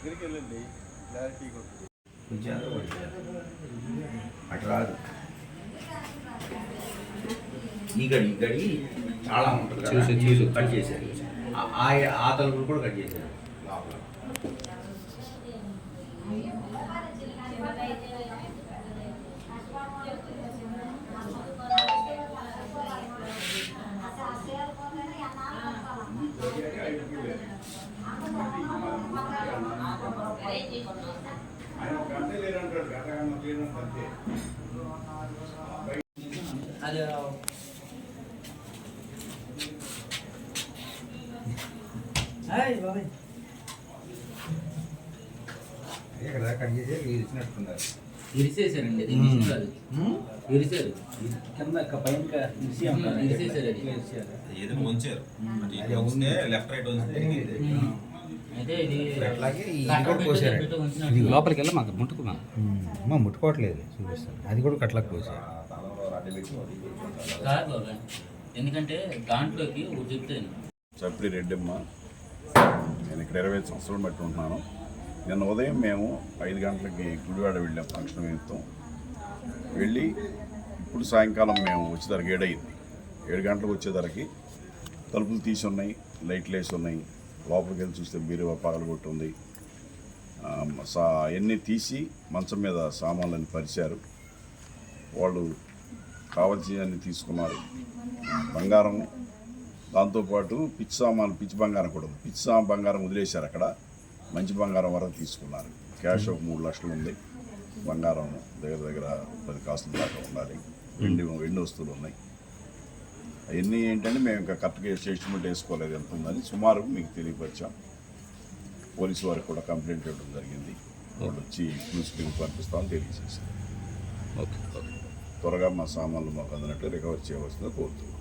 దగ్గరికి వెళ్ళండి, క్లారిటీ కొడుతుంది. అటు రాదు. ఈ గడి చాలా ఉంటుంది కదా, చూసి కట్ చేశారు. ఆ తలుపులు కూడా కట్ చేశారు లోపల. ఇరిసేసారండి, ఇరిసారు కింద పైన ఇరిసేసారు. ఏదో ఉంచారు లెఫ్ట్ రైట్ అయితే ఇది లోపలికి వెళ్ళి మాకు ముట్టుకున్నాం, ముట్టుకోవట్లేదు చూపిస్తాను. అది కూడా కట్లకు పోసారు. కాదు బాబా, ఎందుకంటే దాంట్లోకి చెప్తాను. చప్పిడి రెడ్డమ్మ, నేను ఇక్కడ 25 సంవత్సరాలు బట్టి ఉంటున్నాను. నిన్న ఉదయం మేము 5 గంటలకి గుడివాడ వెళ్ళాం ఫంక్షన్ నిమిత్తం. వెళ్ళి ఇప్పుడు సాయంకాలం మేము వచ్చేసరికి 7 అయింది. 7 గంటలకు వచ్చేసరికి తలుపులు తీసి ఉన్నాయి, లైట్లు వేసి ఉన్నాయి. లోపలికి వెళ్ళి చూస్తే బీరువా పగలగొట్టి ఉంది. అవన్నీ తీసి మంచం మీద సామాన్లన్నీ పరిచారు. వాళ్ళు కావాల్సినవన్నీ తీసుకున్నారు. బంగారం, దాంతోపాటు పిచ్చి బంగారం కూడా ఉంది. బంగారం వదిలేశారు అక్కడ. మంచి బంగారం వరకు తీసుకున్నారు. క్యాష్ ఒక 3 లక్షలు ఉంది. బంగారం దగ్గర 10 కాసుల దాకా ఉండాలి. వెండి వస్తువులు ఉన్నాయి. అవన్నీ ఏంటంటే మేము ఇంకా కరెక్ట్గా స్టేట్మెంట్ వేసుకోలేదు ఎంత ఉందని. సుమారు మీకు తెలియపరిచాం. పోలీసు వారికి కూడా కంప్లైంట్ ఇవ్వడం జరిగింది. వాళ్ళు వచ్చి క్లూస్కి పంపిస్తామని తెలియజేశారు. త్వరగా మా సామాన్లు మాకు అందినట్టు రికవర్ చేయవలసిందిగా కోరుతున్నాం.